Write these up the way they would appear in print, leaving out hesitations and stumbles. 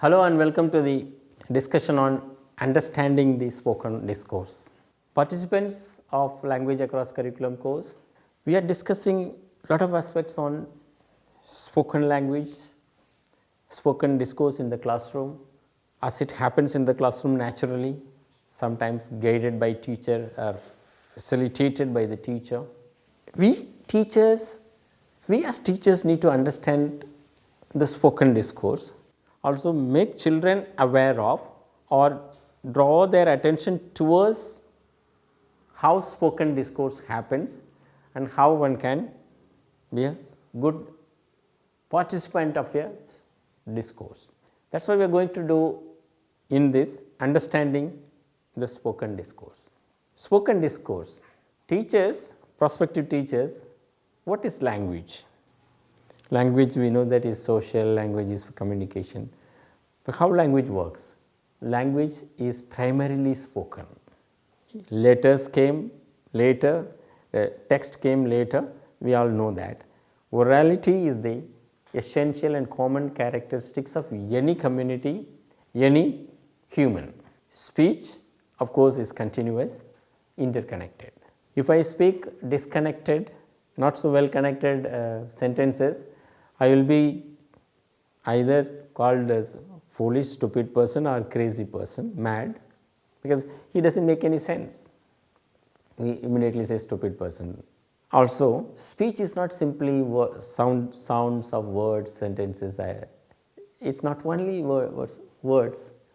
Hello and welcome to the discussion on understanding the spoken discourse. Participants of Language Across Curriculum course, we are discussing a lot of aspects on spoken language, spoken discourse in the classroom, as it happens in the classroom naturally, sometimes guided by teacher or facilitated by the teacher. We as teachers need to understand the spoken discourse, also make children aware of or draw their attention towards how spoken discourse happens and how one can be a good participant of a discourse. That is what we are going to do in this understanding the spoken discourse. Spoken discourse, teachers, prospective teachers, what is language? Language, we know that is social, language is for communication, but how language works? Language is primarily spoken. Letters came later, text came later, we all know that. Orality is the essential and common characteristics of any community, any human. Speech, of course, is continuous, interconnected. If I speak disconnected, not so well connected sentences, I will be either called as foolish, stupid person or crazy person, mad, because he does not make any sense. We immediately say stupid person. Also, speech is not simply sounds of words, sentences. It is not only words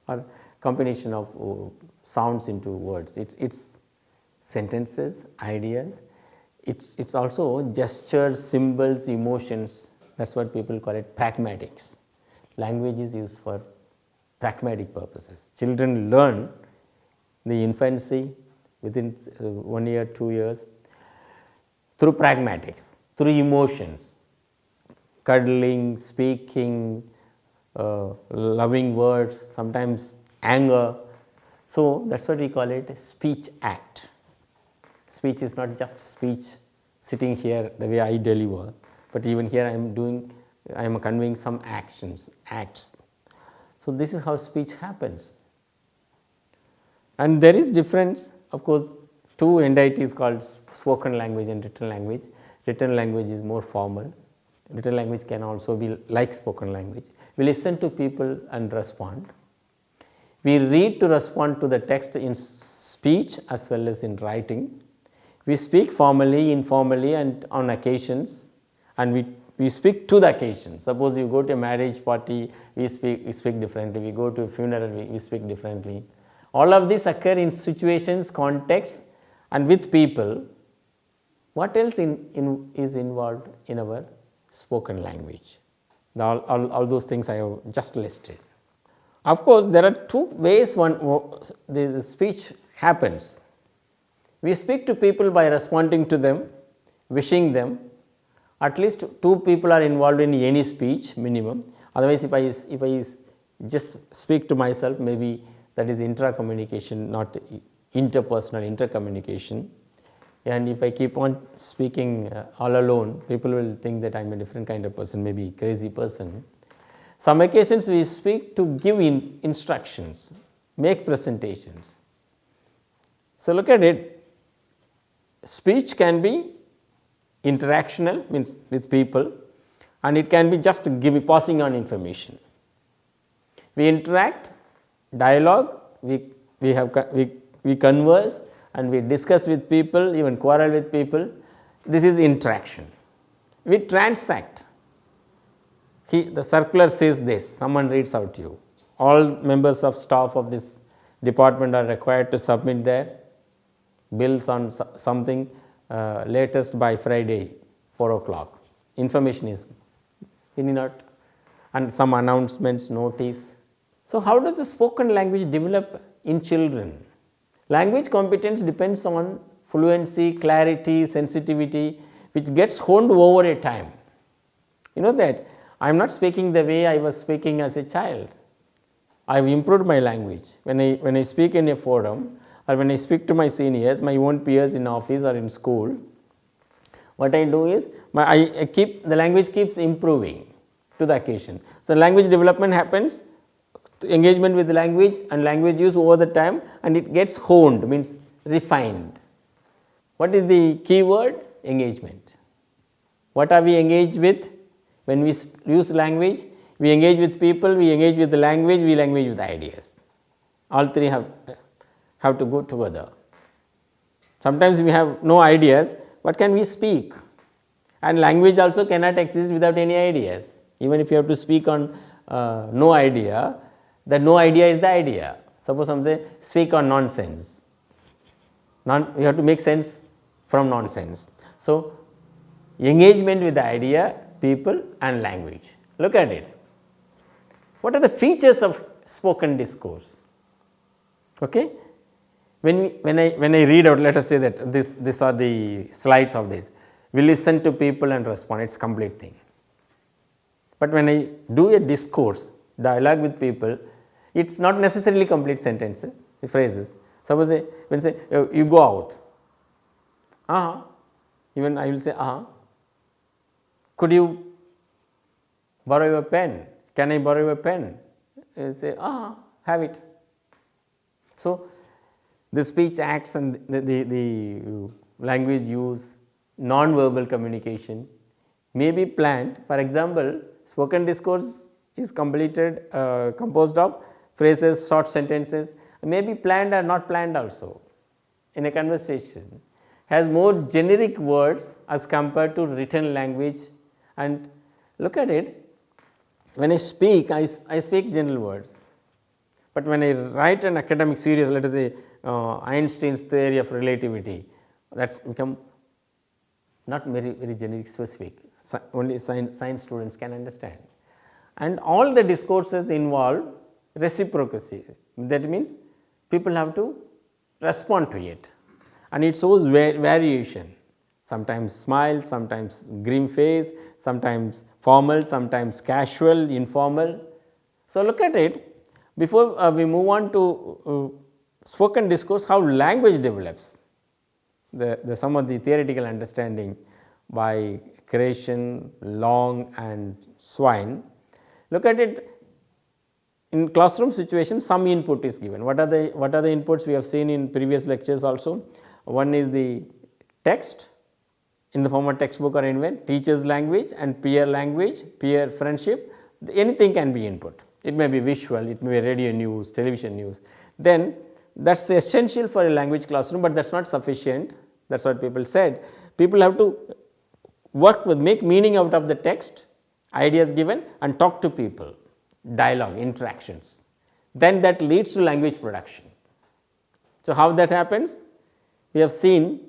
or combination of sounds into words. It's sentences, ideas. It's also gestures, symbols, emotions. That's what people call it pragmatics. Language is used for pragmatic purposes. Children learn the infancy within 1 year, 2 years through pragmatics, through emotions, cuddling, speaking, loving words, sometimes anger. So, that is what we call it a speech act. Speech is not just speech sitting here the way I deliver, but even here I am conveying some actions, acts. So, this is how speech happens. And there is difference, of course, two entities called spoken language and written language. Written language is more formal. Written language can also be like spoken language. We listen to people and respond. We read to respond to the text in speech as well as in writing. We speak formally, informally and on occasions, and we speak to the occasion. Suppose you go to a marriage party, we speak differently. We go to a funeral, we speak differently. All of these occur in situations, contexts and with people. What else is involved in our spoken language? All those things I have just listed. Of course, there are two ways the speech happens. We speak to people by responding to them, wishing them. At least two people are involved in any speech minimum. Otherwise, if I just speak to myself, maybe that is intra-communication, not interpersonal intercommunication. And if I keep on speaking all alone, people will think that I am a different kind of person, maybe crazy person. Some occasions we speak to give instructions, make presentations. So, look at it. Speech can be interactional, means with people, and it can be just passing on information. We interact, dialogue, we converse and we discuss with people, even quarrel with people. This is interaction. We transact. The circular says this, someone reads out to you. All members of staff of this department are required to submit their bills on something latest by Friday 4 o'clock. Information is in it, and some announcements, notice. So, how does the spoken language develop in children? Language competence depends on fluency, clarity, sensitivity, which gets honed over a time. You know that I am not speaking the way I was speaking as a child. I have improved my language. When I speak in a forum, or when I speak to my seniors, my own peers in office or in school, what I do is the language keeps improving to the occasion. So, language development happens engagement with language and language use over the time, and it gets honed, means refined. What is the key word? Engagement. What are we engaged with? When we use language, we engage with people, we engage with the language, we engage with ideas. All three have to go together. Sometimes we have no ideas, what can we speak? And language also cannot exist without any ideas. Even if you have to speak on no idea, the no idea is the idea. Suppose some say speak on nonsense. You have to make sense from nonsense. So, engagement with the idea, people and language. Look at it. What are the features of spoken discourse? Okay. When I read out, let us say that these are the slides of this. We listen to people and respond, it's complete thing. But when I do a discourse, dialogue with people, it's not necessarily complete sentences, phrases. Suppose when say you go out, even I will say could you borrow your pen? Can I borrow your pen? You say have it. So, the speech acts and the language use, non-verbal communication may be planned. For example, spoken discourse is composed of phrases, short sentences, may be planned or not planned also. In a conversation, has more generic words as compared to written language. And look at it, when I speak, I speak general words. But when I write an academic series, let us say Einstein's theory of relativity, that's become not very generic specific, only science students can understand. And all the discourses involve reciprocity, that means people have to respond to it, and it shows variation, sometimes smile, sometimes grim face, sometimes formal, sometimes casual, informal. So, look at it. Before we move on to spoken discourse, how language develops, some of the theoretical understanding by Creation, Long and Swine. Look at it, in classroom situation some input is given. What are the inputs we have seen in previous lectures also? One is the text in the form of textbook or anywhere, teacher's language and peer language, peer friendship, anything can be input. It may be visual, it may be radio news, television news. Then that is essential for a language classroom, but that is not sufficient. That is what people said. People have to work with, make meaning out of the text, ideas given, and talk to people, dialogue, interactions. Then that leads to language production. So, how that happens? We have seen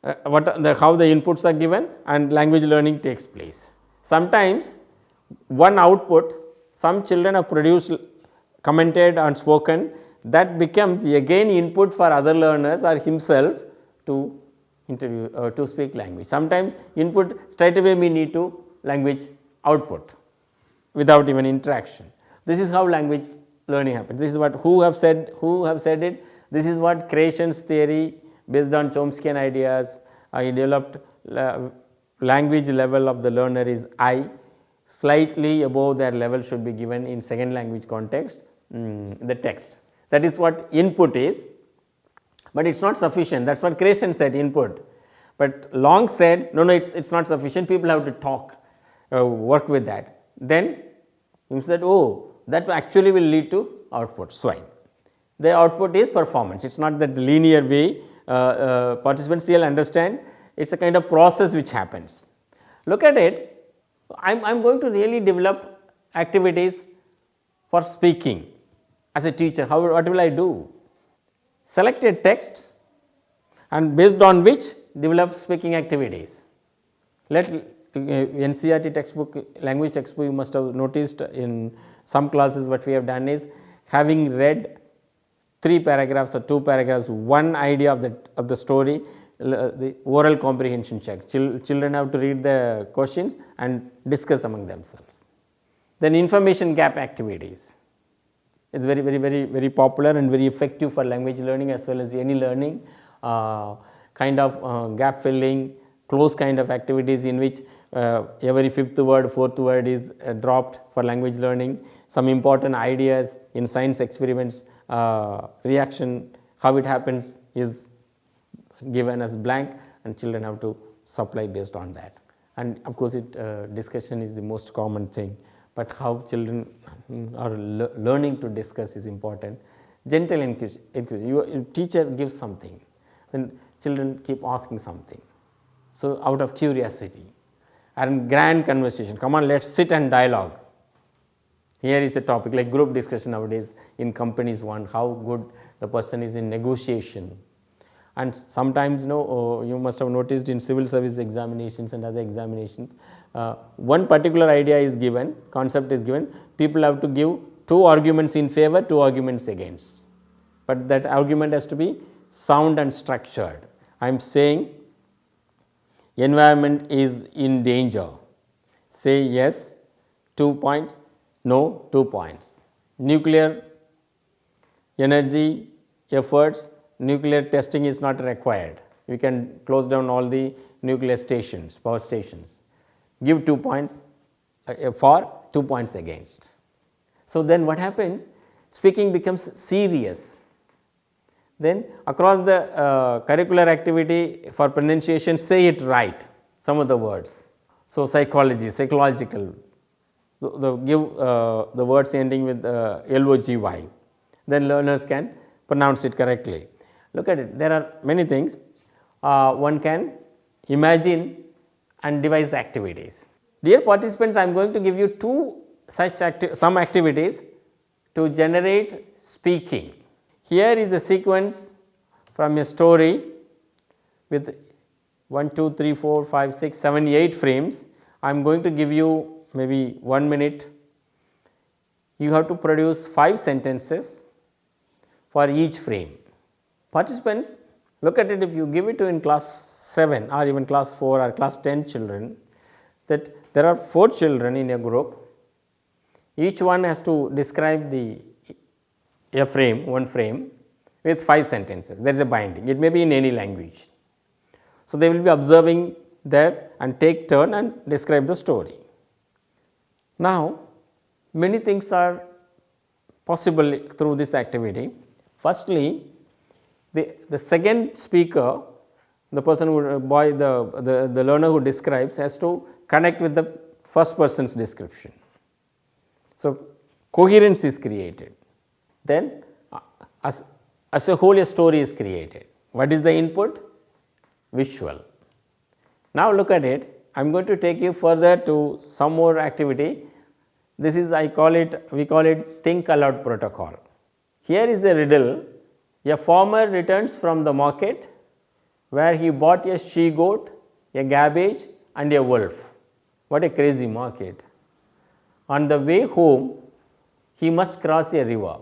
how the inputs are given and language learning takes place. Sometimes one output, some children have produced, commented and spoken, that becomes again input for other learners or himself to interview to speak language. Sometimes input straight away we need to language output without even interaction. This is how language learning happens. This is what who have said it. This is what Creation's theory based on Chomskyan ideas. I developed language level of the learner is I, slightly above their level should be given in second language context the text. That is what input is, but it is not sufficient. That is what Creation said, input. But Long said no, it is not sufficient, people have to talk, work with that. Then you said that actually will lead to output, Swine. The output is performance, it is not that linear way, participants still understand, it is a kind of process which happens. Look at it, I am going to really develop activities for speaking as a teacher. What will I do? Select a text and based on which develop speaking activities. Let NCERT textbook, language textbook, you must have noticed in some classes what we have done is having read 3 paragraphs or 2 paragraphs, one idea of the story, the oral comprehension check. Children have to read the questions and discuss among themselves. Then information gap activities. It is very popular and very effective for language learning as well as any learning, kind of gap filling, close kind of activities in which every fifth word, fourth word is dropped for language learning. Some important ideas in science experiments, reaction, how it happens is given as blank, and children have to supply based on that. And of course, discussion is the most common thing, but how children are learning to discuss is important. Gentle encourage. Your teacher gives something, then children keep asking something. So, out of curiosity, and grand conversation, come on, let us sit and dialogue. Here is a topic like group discussion nowadays in companies one, how good the person is in negotiation. And sometimes you must have noticed in civil service examinations and other examinations, one particular idea is given, concept is given, people have to give 2 arguments in favor, 2 arguments against, but that argument has to be sound and structured. I am saying environment is in danger, say yes, 2 points, no, 2 points. Nuclear energy efforts, nuclear testing is not required, you can close down all the nuclear stations, power stations, give 2 points for, 2 points against. So, then what happens, speaking becomes serious. Then across the curricular activity for pronunciation, say it right, some of the words. So, psychology, psychological, give the words ending with LOGY, then learners can pronounce it correctly. Look at it, there are many things one can imagine and devise activities. Dear participants, I am going to give you 2 such some activities to generate speaking. Here is a sequence from a story with 1, 2, 3, 4, 5, 6, 7, 8 frames. I am going to give you maybe 1 minute. You have to produce 5 sentences for each frame. Participants, look at it, if you give it to in class 7 or even class 4 or class 10 children, that there are 4 children in a group, each one has to describe one frame with 5 sentences, there is a binding, it may be in any language. So, they will be observing there and take turn and describe the story. Now, many things are possible through this activity. Firstly, the second speaker, the person who the learner who describes has to connect with the first person's description. So, coherence is created. Then as a whole a story is created. What is the input? Visual. Now, look at it, I am going to take you further to some more activity. This is we call it think aloud protocol. Here is a riddle. A farmer returns from the market where he bought a she goat, a cabbage and a wolf. What a crazy market. On the way home, he must cross a river.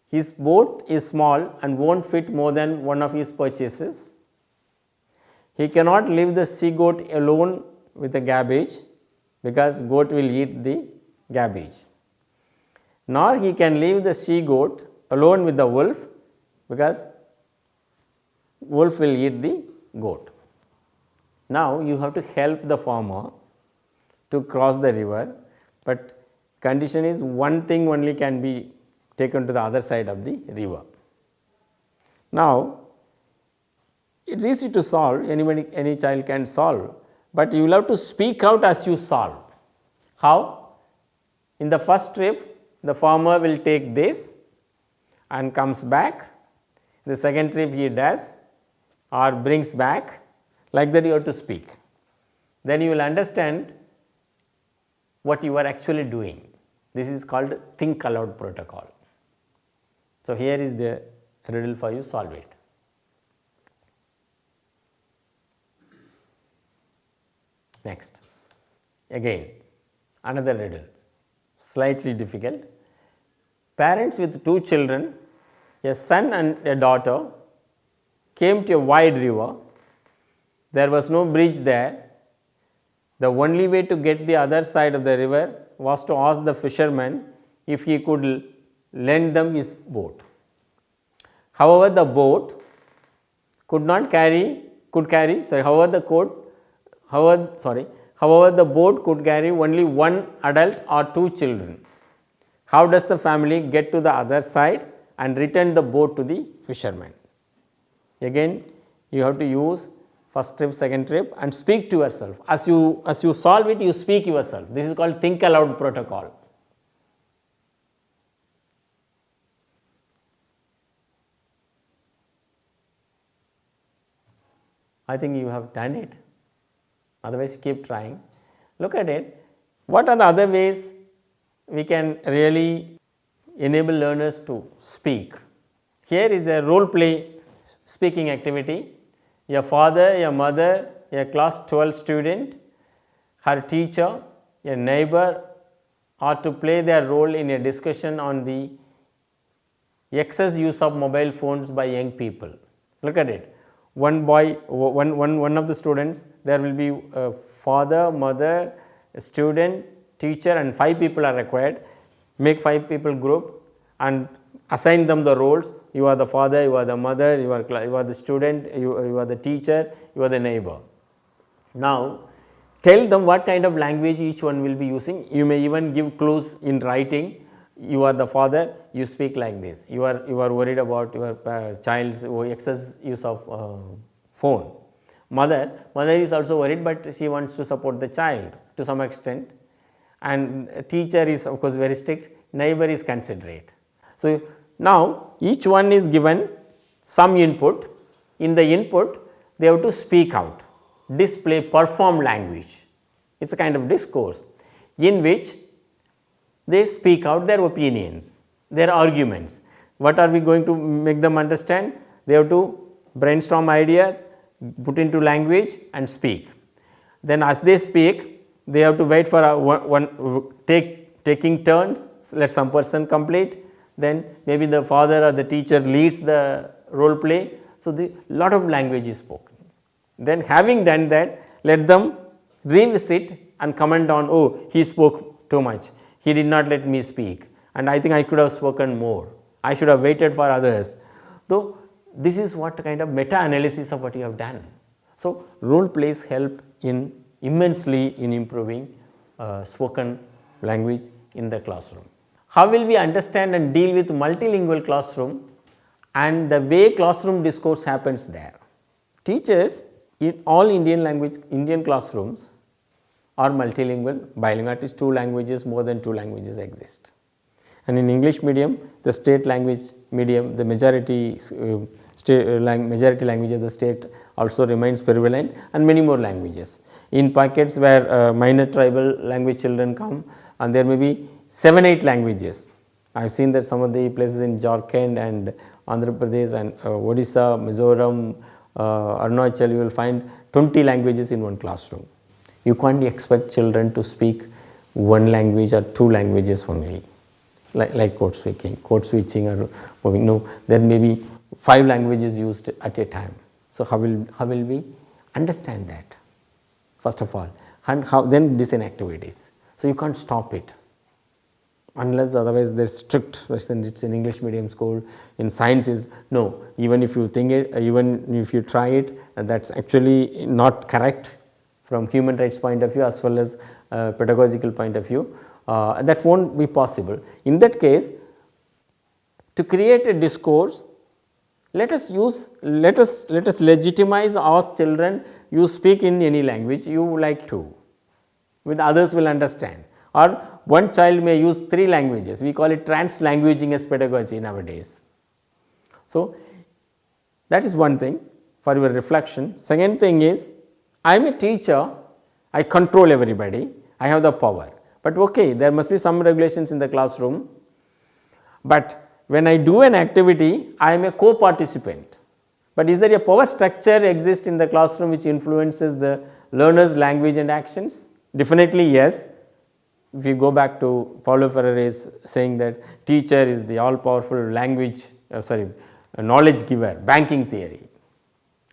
His boat is small and won't fit more than one of his purchases. He cannot leave the she goat alone with the cabbage because goat will eat the cabbage. Nor he can leave the she goat alone with the wolf because wolf will eat the goat. Now, you have to help the farmer to cross the river, but condition is one thing only can be taken to the other side of the river. Now, it is easy to solve, any child can solve, but you will have to speak out as you solve. How? In the first trip, the farmer will take this and comes back. The second trip he does or brings back, like that you have to speak. Then you will understand what you are actually doing. This is called think aloud protocol. So, here is the riddle for you, solve it. Next, again another riddle, slightly difficult. Parents with 2 children, a son and a daughter, came to a wide river. There was no bridge there. The only way to get the other side of the river was to ask the fisherman if he could lend them his boat. However, the boat could carry, however however, the boat could carry only one adult or two children. How does the family get to the other side and return the boat to the fisherman? Again, you have to use first trip, second trip and speak to yourself. As you solve it, you speak yourself. This is called think aloud protocol. I think you have done it, otherwise keep trying. Look at it. What are the other ways we can really enable learners to speak? Here is a role play speaking activity. Your father, your mother, a class 12 student, her teacher, a neighbor are to play their role in a discussion on the excess use of mobile phones by young people. Look at it. One of the students, there will be a father, mother, a student, teacher and 5 people are required. Make 5 people group and assign them the roles. You are the father, you are the mother, you are the student, you are the teacher, you are the neighbor. Now, tell them what kind of language each one will be using. You may even give clues in writing. You are the father, you speak like this. You are worried about your child's excess use of phone. Mother is also worried, but she wants to support the child to some extent. And teacher is of course very strict. Neighbor is considerate. So now each one is given some input. In the input, they have to speak out, display, perform language. It's a kind of discourse in which they speak out their opinions, their arguments. What are we going to make them understand? They have to brainstorm ideas, put into language and speak. Then as they speak, they have to wait for taking turns, let some person complete, then maybe the father or the teacher leads the role play. So, the lot of language is spoken. Then having done that, let them revisit and comment on, oh, he spoke too much, he did not let me speak and I think I could have spoken more, I should have waited for others. So, this is what kind of meta analysis of what you have done. So, role plays help immensely in improving spoken language in the classroom. How will we understand and deal with multilingual classroom and the way classroom discourse happens there? Teachers in all Indian classrooms are multilingual, bilingual, at least 2 languages, more than 2 languages exist. And in English medium, the state language medium, the majority language of the state also remains prevalent and many more languages. In pockets where minor tribal language children come and there may be 7-8 languages. I have seen that some of the places in Jharkhand and Andhra Pradesh and Odisha, Mizoram, Arunachal, you will find 20 languages in one classroom. You can't expect children to speak one language or 2 languages only, like code switching or moving. No, there may be 5 languages used at a time. So, how will we understand that first of all, and how then design activities. So, you can't stop it unless otherwise they are strict, it's in English medium school. In science is no, even if you think it, even if you try it, that is actually not correct from human rights point of view as well as pedagogical point of view, that will not be possible. In that case, to create a discourse, let us legitimize, ask children, you speak in any language you like to, with others will understand, or one child may use 3 languages, we call it trans-languaging as pedagogy nowadays. So, that is one thing for your reflection. Second thing is, I am a teacher, I control everybody, I have the power, but okay, there must be some regulations in the classroom, but when I do an activity, I am a co-participant. But is there a power structure exist in the classroom which influences the learner's language and actions? Definitely yes. If you go back to Paulo Freire's saying that teacher is the all powerful knowledge giver, banking theory.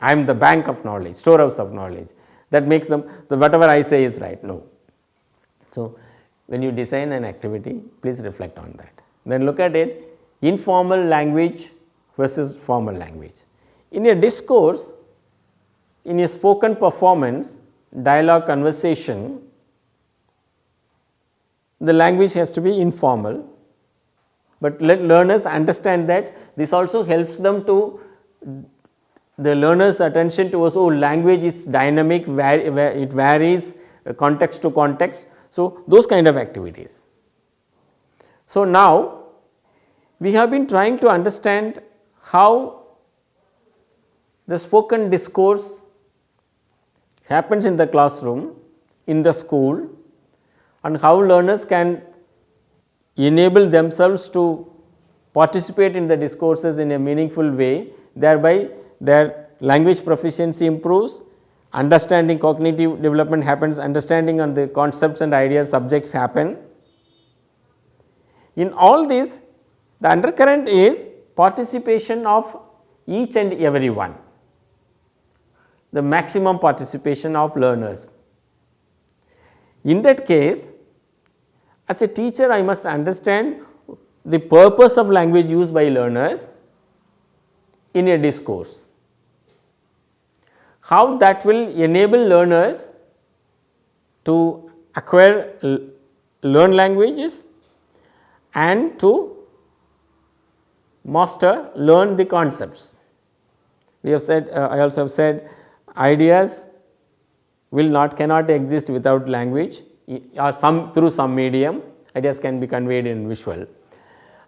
I am the bank of knowledge, storehouse of knowledge. That makes them, whatever I say is right. No. So, when you design an activity, please reflect on that. Then look at it, informal language versus formal language. In a discourse, in a spoken performance, dialogue conversation, the language has to be informal, but let learners understand that this also helps them to the learners attention towards language is dynamic, it varies context to context. So, those kind of activities. So, now we have been trying to understand how the spoken discourse happens in the classroom, in the school, and how learners can enable themselves to participate in the discourses in a meaningful way, thereby their language proficiency improves, understanding cognitive development happens, understanding on the concepts and ideas subjects happen. In all this, the undercurrent is participation of each and every one, the maximum participation of learners. In that case, as a teacher, I must understand the purpose of language used by learners in a discourse, how that will enable learners to acquire, learn languages and to master, learn the concepts. We have said, I also have said, ideas cannot exist without language, or through some medium. Ideas can be conveyed in visual,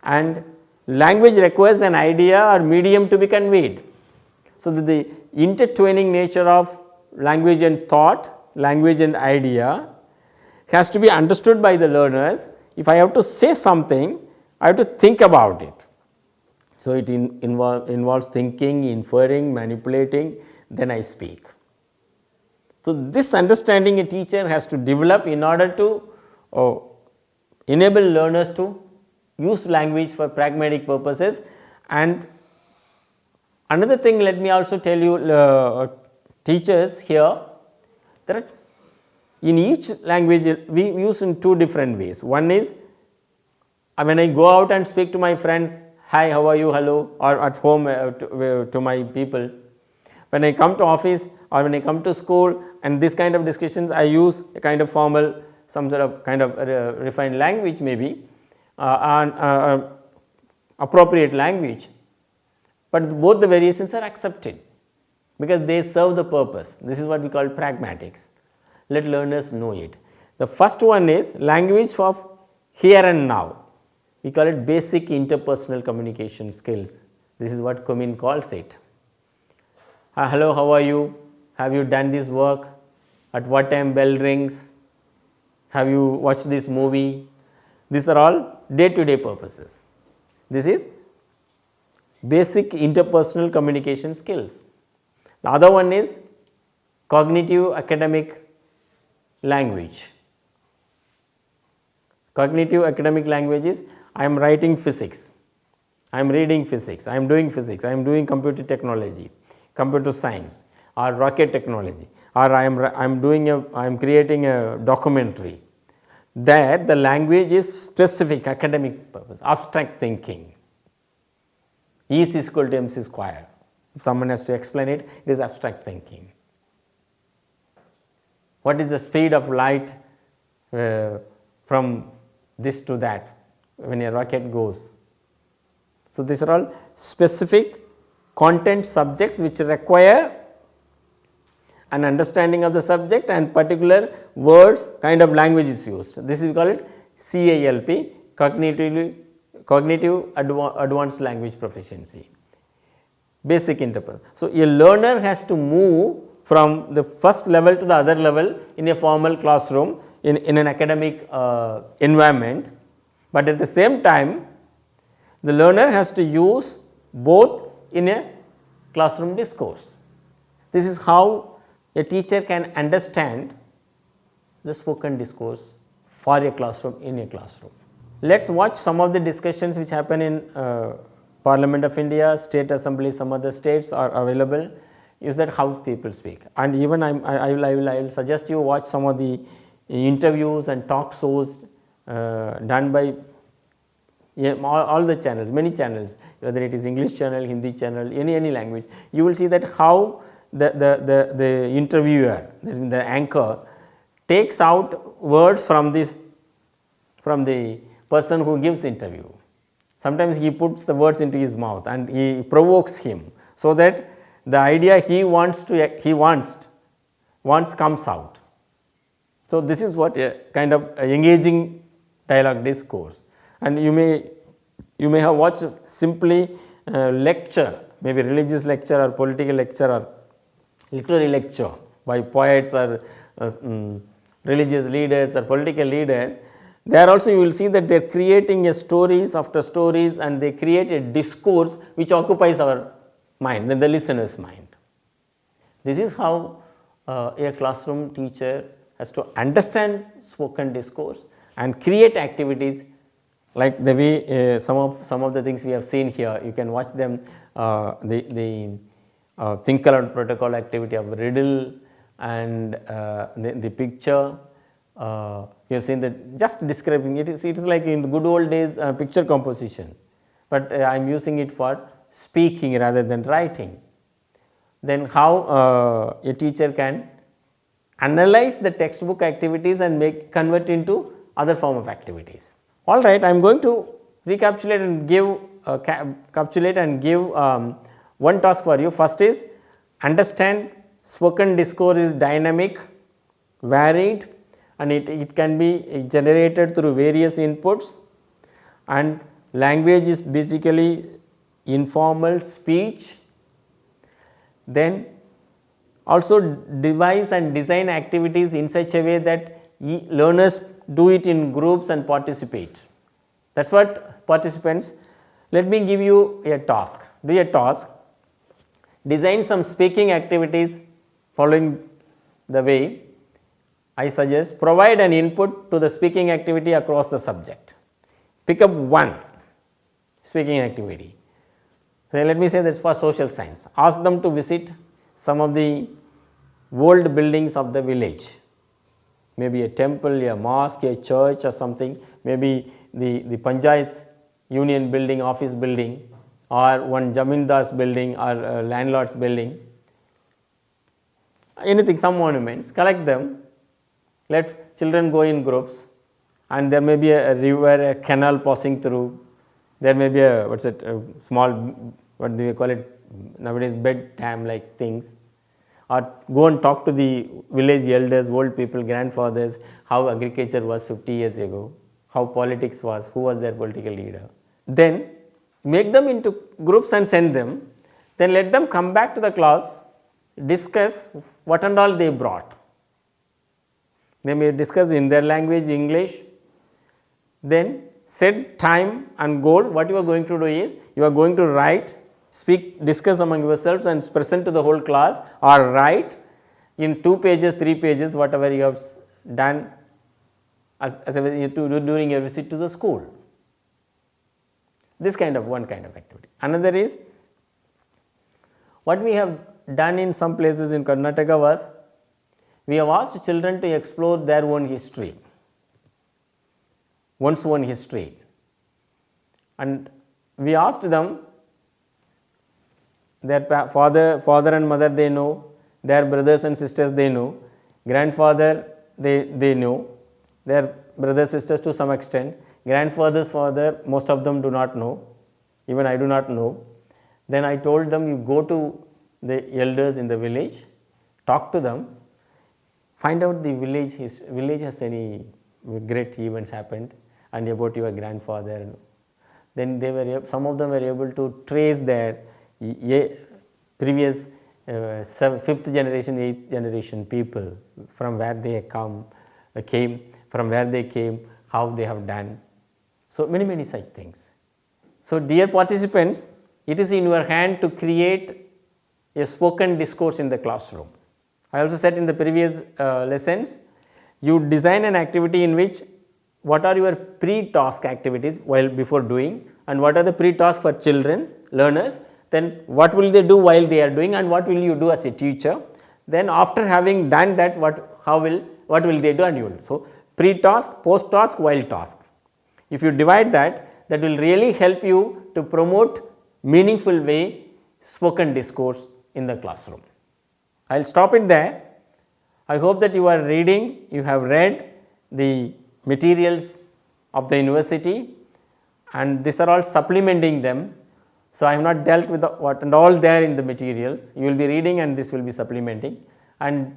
and language requires an idea or medium to be conveyed. So, the intertwining nature of language and thought, language and idea has to be understood by the learners. If I have to say something, I have to think about it. So, it involves thinking, inferring, manipulating, then I speak. So, this understanding a teacher has to develop in order to enable learners to use language for pragmatic purposes. And another thing, let me also tell you, teachers here, that in each language we use in two different ways. One is when I go out and speak to my friends, hi, how are you, hello, or at home to my people. When I come to office or when I come to school and this kind of discussions, I use a kind of formal, some sort of kind of refined language maybe, and appropriate language, but both the variations are accepted because they serve the purpose. This is what we call pragmatics. Let learners know it. The first one is language of here and now. We call it basic interpersonal communication skills. This is what Cumming calls it. Hello, how are you? Have you done this work? At what time bell rings? Have you watched this movie? These are all day-to-day purposes. This is basic interpersonal communication skills. The other one is cognitive academic language. Cognitive academic language is I am writing physics, I am reading physics, I am doing physics, I am doing computer technology, computer science, or rocket technology, or I am creating a documentary. There the language is specific academic purpose, abstract thinking. E is equal to mc square. If someone has to explain it, it is abstract thinking. What is the speed of light from this to that when a rocket goes? So, these are all specific content subjects which require an understanding of the subject and particular words kind of language is used. This is we call it CALP, cognitive advanced language proficiency, basic interpersonal. So, a learner has to move from the first level to the other level in a formal classroom in an academic environment, but at the same time the learner has to use both in a classroom discourse. This is how a teacher can understand the spoken discourse for a classroom, in a classroom. Let us watch some of the discussions which happen in Parliament of India, State Assembly, some other states are available. Is that how people speak, and even I will suggest you watch some of the interviews and talk shows done by all the channels, many channels, whether it is English channel, Hindi channel, any language. You will see that how the interviewer, the anchor, takes out words from the person who gives interview. Sometimes he puts the words into his mouth and he provokes him, so that the idea he wants comes out. So, this is what a kind of engaging dialogue discourse, and you may have watched simply lecture, maybe religious lecture or political lecture or literary lecture by poets or religious leaders or political leaders. There also you will see that they are creating a stories after stories, and they create a discourse which occupies our mind, the listener's mind. This is how a classroom teacher has to understand spoken discourse and create activities like the way some of the things we have seen here. You can watch them, the think aloud protocol activity of riddle and the picture. You have seen that just describing it is like in the good old days picture composition, but I am using it for speaking rather than writing. Then how a teacher can analyze the textbook activities and convert into other form of activities. All right, I am going to recapitulate and give one task for you. First is understand spoken discourse is dynamic, varied, and it can be generated through various inputs, and language is basically informal speech. Then also devise and design activities in such a way that learners do it in groups and participate. That is what participants. Let me give you a task. Do a task. Design some speaking activities following the way I suggest. Provide an input to the speaking activity across the subject. Pick up one speaking activity. So, let me say that is for social science. Ask them to visit some of the old buildings of the village, maybe a temple, a mosque, a church or something, maybe the Panchayat union building, office building, or one Jamindar's building or landlord's building, anything, some monuments. Collect them, let children go in groups, and there may be a river, a canal passing through, there may be a small, what do we call it nowadays, bed dam like things, or go and talk to the village elders, old people, grandfathers, how agriculture was 50 years ago, how politics was, who was their political leader. Then make them into groups and send them, then let them come back to the class, discuss what and all they brought. They may discuss in their language, English. Then set time and goal. What you are going to do is, you are going to write, speak, discuss among yourselves and present to the whole class, or write in 2 pages, 3 pages, whatever you have done during your visit to the school. This kind of one kind of activity. Another is, what we have done in some places in Karnataka was, we have asked children to explore their own history, one's own history, and we asked them, their father and mother they know, their brothers and sisters they know, grandfather they know, their brothers sisters to some extent, grandfather's father most of them do not know, even I do not know. Then I told them, you go to the elders in the village, talk to them, find out the village has any great events happened and about your grandfather. Then some of them were able to trace their previous 5th generation, 8th generation people, from where they came, from where they came, how they have done. So, many such things. So, dear participants, it is in your hand to create a spoken discourse in the classroom. I also said in the previous lessons, you design an activity in which what are your pre-task activities before doing, and what are the pre-tasks for children, learners, then what will they do while they are doing, and what will you do as a teacher. Then after having done that, what will they do, and you will. So, pre-task, post-task, while task. If you divide that will really help you to promote meaningful way spoken discourse in the classroom. I will stop it there. I hope that you are reading, you have read the materials of the university, and these are all supplementing them. So, I have not dealt with what and all there in the materials. You will be reading and this will be supplementing, and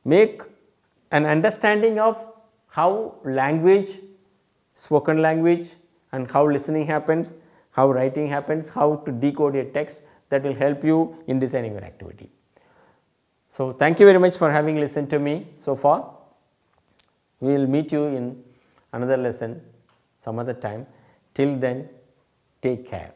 make an understanding of how language, spoken language, and how listening happens, how writing happens, how to decode a text, that will help you in designing your activity. So, thank you very much for having listened to me so far. We will meet you in another lesson some other time. Till then, take care.